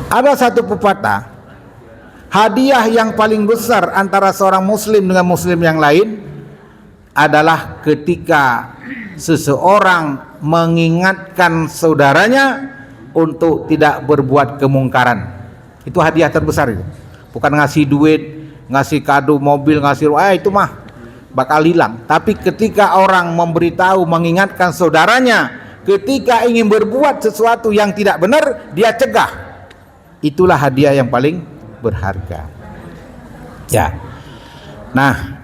ada satu pepatah, hadiah yang paling besar antara seorang muslim dengan muslim yang lain adalah ketika seseorang mengingatkan saudaranya untuk tidak berbuat kemungkaran. Itu hadiah terbesar itu. Bukan ngasih duit, ngasih kado mobil, ngasih itu mah bakal hilang. Tapi ketika orang memberitahu, mengingatkan saudaranya ketika ingin berbuat sesuatu yang tidak benar, dia cegah. Itulah hadiah yang paling berharga. Ya. Nah,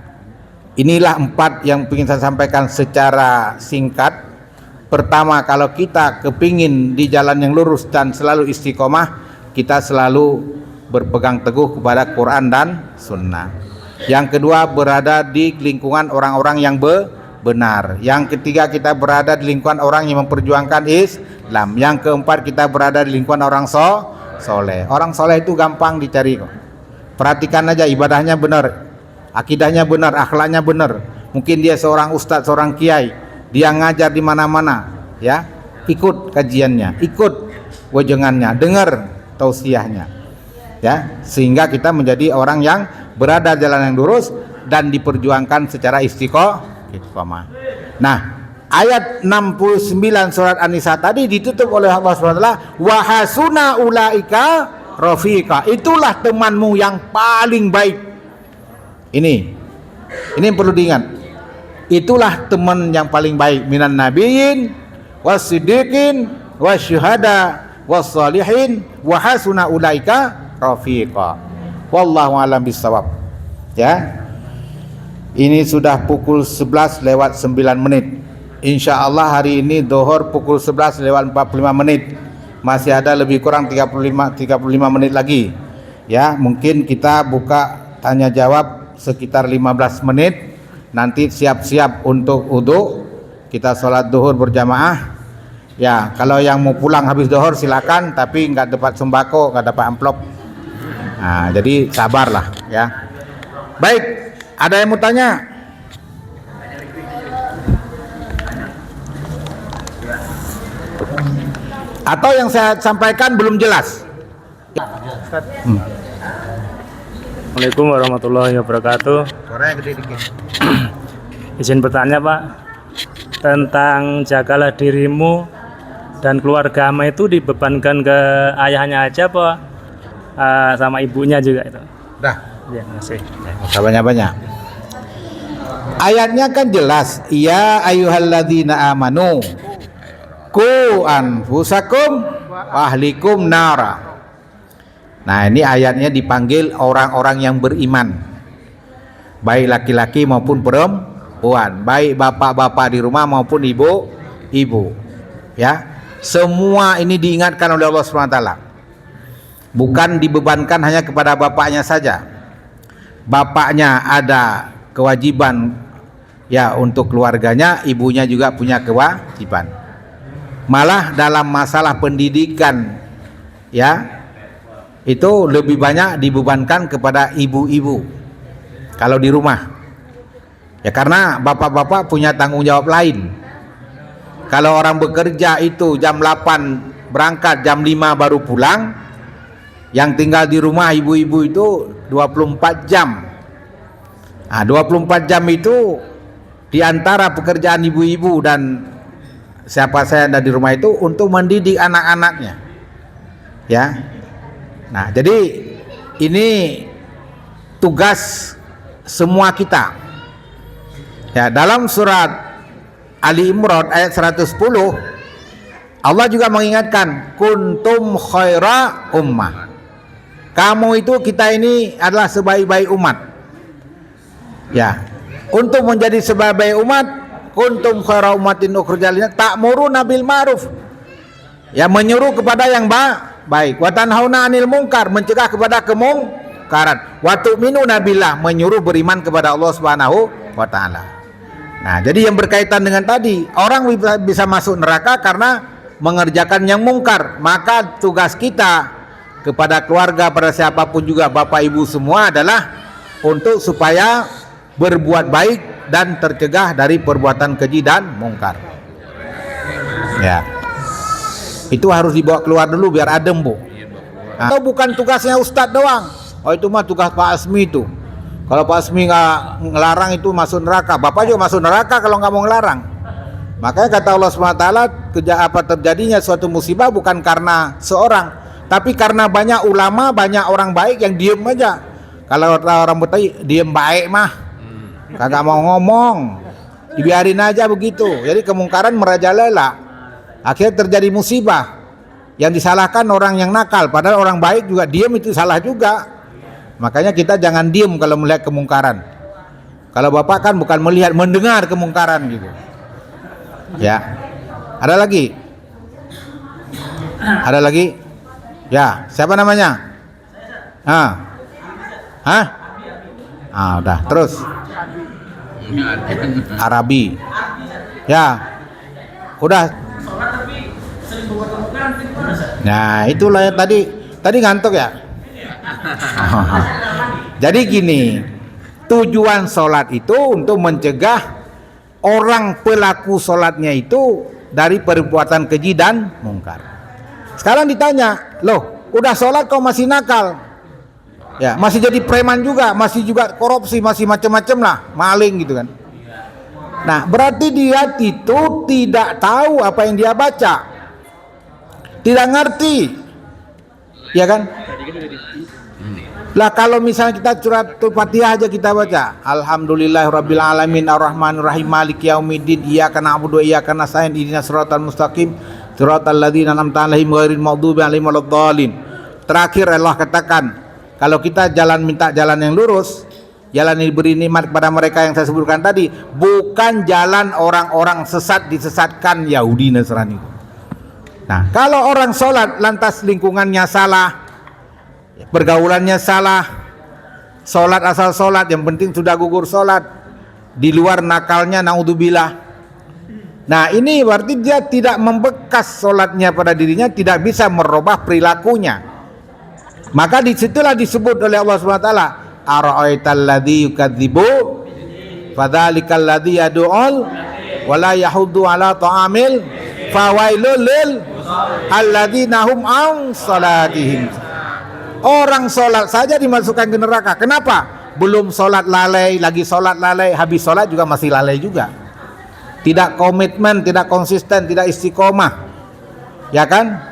inilah 4 yang ingin saya sampaikan secara singkat. Pertama, kalau kita kepingin di jalan yang lurus dan selalu istiqomah, kita selalu berpegang teguh kepada Quran dan Sunnah. Yang kedua, berada di lingkungan orang-orang yang benar. Yang ketiga, kita berada di lingkungan orang yang memperjuangkan Islam. Yang keempat, kita berada di lingkungan orang soleh. Orang soleh itu gampang dicari kok. Perhatikan aja, ibadahnya benar, akidahnya benar, akhlaknya benar. Mungkin dia seorang ustadz, seorang kiai, dia ngajar di mana-mana, ya, ikut kajiannya, ikut wejangannya, dengar tausiahnya, ya, sehingga kita menjadi orang yang berada di jalan yang lurus dan diperjuangkan secara istiqomah. Nah, ayat 69 surat An-Nisa tadi ditutup oleh Allah SWT, wa hasuna ulaika rafiqa, itulah temanmu yang paling baik. Ini yang perlu diingat. Itulah teman yang paling baik, minan nabiyyin wasiddiqin wasyuhada wassalihin wa hasuna ulaika rafiqa. Wallahu a'lam bishawab. Ya. Ini sudah pukul 11 lewat 9 menit. Insya Allah hari ini Zuhur pukul 11 lewat 45 menit. Masih ada lebih kurang 35 menit lagi. Ya, mungkin kita buka tanya jawab sekitar 15 menit. Nanti siap-siap untuk wudu. Kita sholat zuhur berjamaah. Ya, kalau yang mau pulang habis zuhur silakan, tapi nggak dapat sembako, nggak dapat amplop. Nah, jadi sabarlah ya. Baik, ada yang mau tanya? Atau yang saya sampaikan belum jelas? Assalamualaikum warahmatullahi wabarakatuh. Suaranya gede dikit. Izin bertanya Pak, tentang jagalah dirimu dan keluarga ama itu dibebankan ke ayahnya aja apa sama ibunya juga itu? Dah. Ya, masih. Usah banyak-banyak. Ayatnya kan jelas, ya ayyuhalladzina amanu qu anfusakum wa ahlikum nara. Nah, ini ayatnya dipanggil orang-orang yang beriman, baik laki-laki maupun perempuan, baik bapak-bapak di rumah maupun ibu-ibu. Ya, semua ini diingatkan oleh Allah SWT. Bukan dibebankan hanya kepada bapaknya saja. Bapaknya ada kewajiban ya untuk keluarganya, ibunya juga punya kewajiban. Malah dalam masalah pendidikan ya, itu lebih banyak dibebankan kepada ibu-ibu kalau di rumah. Ya karena bapak-bapak punya tanggung jawab lain. Kalau orang bekerja itu jam 8 berangkat, jam 5 baru pulang. Yang tinggal di rumah ibu-ibu itu 24 jam. Nah, 24 jam itu diantara pekerjaan ibu-ibu dan siapa saya ada di rumah itu untuk mendidik anak-anaknya. Ya. Nah, jadi ini tugas semua kita. Ya, dalam surat Ali Imran ayat 110 Allah juga mengingatkan kuntum khaira ummah. Kamu itu, kita ini adalah sebaik-baik umat. Ya, untuk menjadi sebaik-baik umat, kuntum khaira ummatin ukhrijat lin-nas ta'muruna bil ma'ruf. Ya, menyuruh kepada yang baik, wa tanhauna 'anil munkar, mencegah kepada kemungkaran, wa tu'minuna billah, menyuruh beriman kepada Allah Subhanahu wa taala. Nah, jadi yang berkaitan dengan tadi, orang bisa masuk neraka karena mengerjakan yang mungkar. Maka tugas kita kepada keluarga, pada siapapun juga, bapak ibu semua, adalah untuk supaya berbuat baik dan tercegah dari perbuatan keji dan mungkar. Ya, itu harus dibawa keluar dulu biar adem, Bu. Nah, atau bukan tugasnya Ustadz doang. Oh, itu mah tugas Pak Asmi itu. Kalau Pak Asmi nggak ngelarang itu masuk neraka, bapak juga masuk neraka kalau nggak mau ngelarang. Makanya kata Allah SWT, terjadinya suatu musibah bukan karena seorang, tapi karena banyak ulama, banyak orang baik yang diem aja. Kalau orang Betawi diem baik mah, kagak mau ngomong, dibiarin aja begitu. Jadi kemungkaran merajalela, akhirnya terjadi musibah. Yang disalahkan orang yang nakal, padahal orang baik juga diem itu salah juga. Makanya kita jangan diem kalau melihat kemungkaran. Kalau bapak kan bukan melihat, mendengar kemungkaran gitu. Ya, ada lagi? Ada lagi? Ya, siapa namanya? Udah, terus. Arabi. Ya, udah. Nah, itulah yang tadi ngantuk ya. Jadi gini, tujuan sholat itu untuk mencegah orang pelaku sholatnya itu dari perbuatan keji dan mungkar. Sekarang ditanya, loh, udah sholat kau masih nakal, ya masih jadi preman juga, masih juga korupsi, masih macam-macam lah, maling gitu kan. Nah, berarti dia itu tidak tahu apa yang dia baca, tidak ngerti, ya kan? Lah kalau misalnya kita suratul Fatihah aja kita baca, alhamdulillahirabbil alamin arrahmanir rahim maliki yaumiddin iyyaka na'budu wa iyyaka nasta'in ihdinas siratal mustaqim siratal ladzina an'amta 'alaihim ghairil maghdubi 'alaihim waladdallin. Terakhir Allah katakan, kalau kita minta jalan yang lurus, jalan yang diberi nikmat kepada mereka yang saya sebutkan tadi, bukan jalan orang-orang sesat disesatkan Yahudi Nasrani. Nah, kalau orang sholat lantas lingkungannya salah, pergaulannya salah, sholat asal sholat, yang penting sudah gugur sholat, di luar nakalnya naudzubillah. Nah, ini berarti dia tidak membekas sholatnya pada dirinya, tidak bisa merubah perilakunya. Maka disitulah disebut oleh Allah SWT, ara'aital ladzi yukadzibu fadzalikal ladzi yad'ul wala yahuddu ala ta'amil fawailul lil alladzina hum an salatihim. Orang sholat saja dimasukkan ke neraka. Kenapa? Belum sholat lalai, lagi sholat lalai, habis sholat juga masih lalai juga. Tidak komitmen, tidak konsisten, tidak istiqomah, ya kan?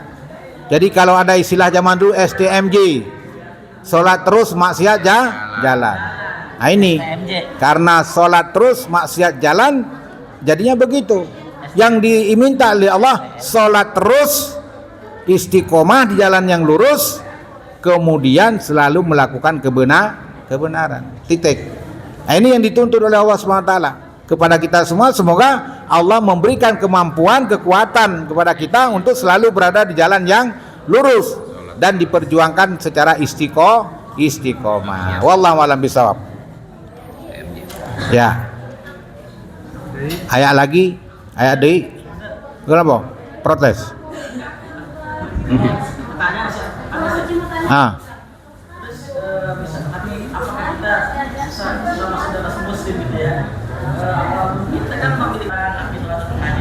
Jadi kalau ada istilah zaman dulu STMJ, sholat terus maksiat jalan. Nah ini karena sholat terus maksiat jalan, jadinya begitu. Yang diminta oleh Allah sholat terus, istiqomah di jalan yang lurus, kemudian selalu melakukan kebenaran. Titik. Nah, ini yang dituntut oleh Allah SWT kepada kita semua. Semoga Allah memberikan kemampuan, kekuatan kepada kita untuk selalu berada di jalan yang lurus dan diperjuangkan secara istiqomah. Wallahu a'lam bishawab. Ya. Ayat lagi, ayat deui. Kenapa? Protes.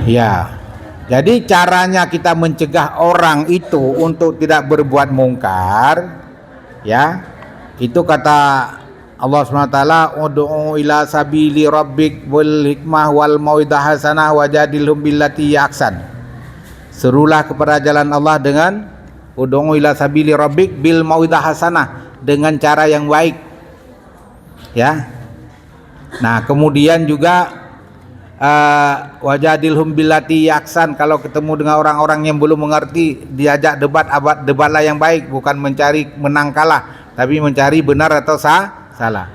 Ya. Jadi caranya kita mencegah orang itu untuk tidak berbuat mungkar, ya. Itu kata Allah SWT, ud'u ila sabili rabbik bil hikmah wal mau'idah hasanah wajadilhum billati ahsan. Serulah kepada jalan Allah dengan ud'u ila sabili rabbik bil mau'idah hasanah, dengan cara yang baik. Ya. Nah, kemudian juga wajadilhum billati ahsan, kalau ketemu dengan orang-orang yang belum mengerti, diajak debatlah yang baik, bukan mencari menang kalah, tapi mencari benar atau salah.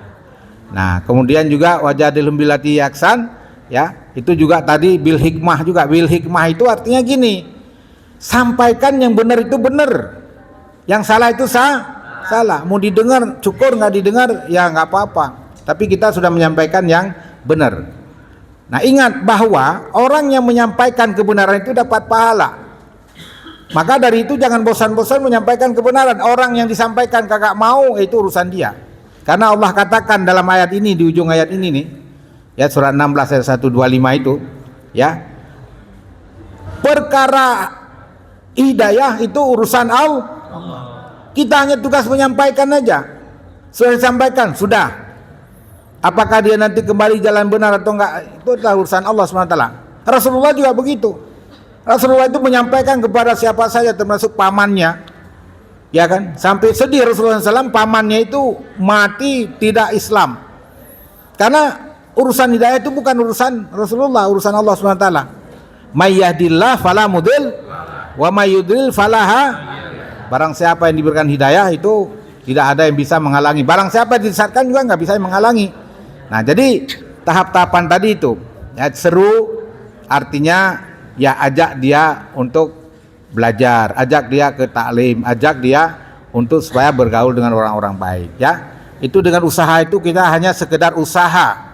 Nah, kemudian juga wajadilhum billati ahsan, ya, itu juga tadi bil hikmah juga. Bil hikmah itu artinya gini, sampaikan yang benar itu benar, yang salah itu salah. Mau didengar syukur, nggak didengar ya nggak apa-apa, tapi kita sudah menyampaikan yang benar. Nah, ingat bahwa orang yang menyampaikan kebenaran itu dapat pahala. Maka dari itu jangan bosan-bosan menyampaikan kebenaran. Orang yang disampaikan kagak mau, itu urusan dia. Karena Allah katakan dalam ayat ini, di ujung ayat ini nih, ya, surat 16 ayat 125 itu, ya, perkara hidayah itu urusan Allah. Kita hanya tugas menyampaikan aja. Sudah disampaikan, sudah. Apakah dia nanti kembali jalan benar atau enggak, itu adalah urusan Allah SWT. Rasulullah juga begitu. Rasulullah itu menyampaikan kepada siapa saja, termasuk pamannya, ya kan, sampai sedih Rasulullah SAW, pamannya itu mati tidak Islam. Karena urusan hidayah itu bukan urusan Rasulullah, urusan Allah SWT. May yahdillah fala mudil wa may yudlil falaha. Barang siapa yang diberikan hidayah itu tidak ada yang bisa menghalangi. Barang siapa yang disesatkan juga nggak bisa menghalangi. Nah, jadi tahap-tahapan tadi itu, ya, seru artinya ya ajak dia untuk belajar, ajak dia ke taklim, ajak dia untuk supaya bergaul dengan orang-orang baik, ya. Itu dengan usaha itu kita hanya sekedar usaha.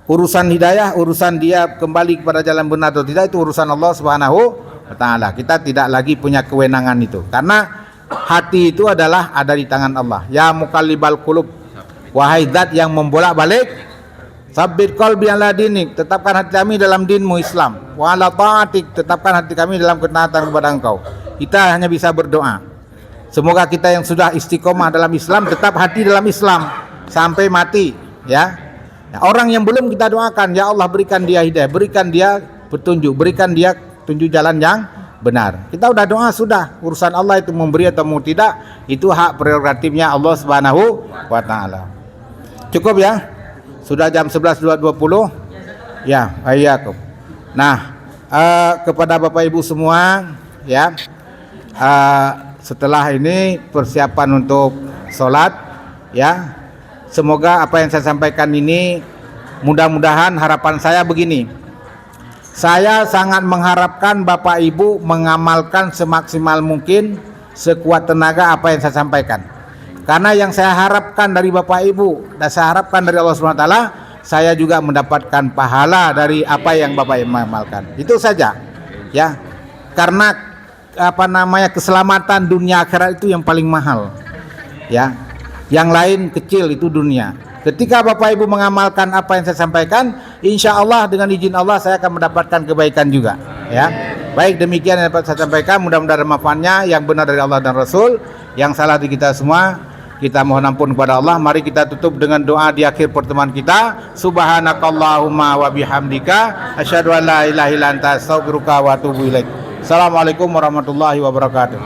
Urusan hidayah, urusan dia kembali kepada jalan benar atau tidak, itu urusan Allah Subhanahu wa taala. Kita tidak lagi punya kewenangan itu. Karena hati itu adalah ada di tangan Allah. Ya muqallibal qulub, wahai zat yang membolak-balik, sabbit qalbi ala dinik, tetapkan hati kami dalam dinmu Islam. Wa ala ta'atik, tetapkan hati kami dalam ketaatan kepada Engkau. Kita hanya bisa berdoa. Semoga kita yang sudah istiqomah dalam Islam tetap hati dalam Islam sampai mati, ya. Orang yang belum kita doakan, ya Allah berikan dia hidayah, berikan dia petunjuk, berikan dia tunjuk jalan yang benar. Kita udah doa, sudah, urusan Allah itu memberi atau mau tidak, itu hak prerogatifnya Allah Subhanahu wa taala. Cukup ya? Sudah jam 11.20. Ya, ayyakum. Nah, kepada Bapak Ibu semua, ya, setelah ini persiapan untuk sholat, ya. Semoga apa yang saya sampaikan ini, mudah-mudahan harapan saya begini. Saya sangat mengharapkan Bapak Ibu mengamalkan semaksimal mungkin, sekuat tenaga apa yang saya sampaikan. Karena yang saya harapkan dari Bapak Ibu dan saya harapkan dari Allah SWT, saya juga mendapatkan pahala dari apa yang Bapak Ibu amalkan. Itu saja, ya. Karena keselamatan dunia akhirat itu yang paling mahal, ya. Yang lain kecil, itu dunia. Ketika Bapak Ibu mengamalkan apa yang saya sampaikan, insya Allah dengan izin Allah saya akan mendapatkan kebaikan juga, ya. Baik, demikian yang dapat saya sampaikan. Mudah-mudahan manfaatnya, yang benar dari Allah dan Rasul, yang salah di kita semua kita mohon ampun kepada Allah. Mari kita tutup dengan doa di akhir pertemuan kita. Subhanakallahumma wa bihamdika asyhadu an la ilaha illa anta astaghfiruka wa atubu ilaik. Assalamualaikum warahmatullahi wabarakatuh.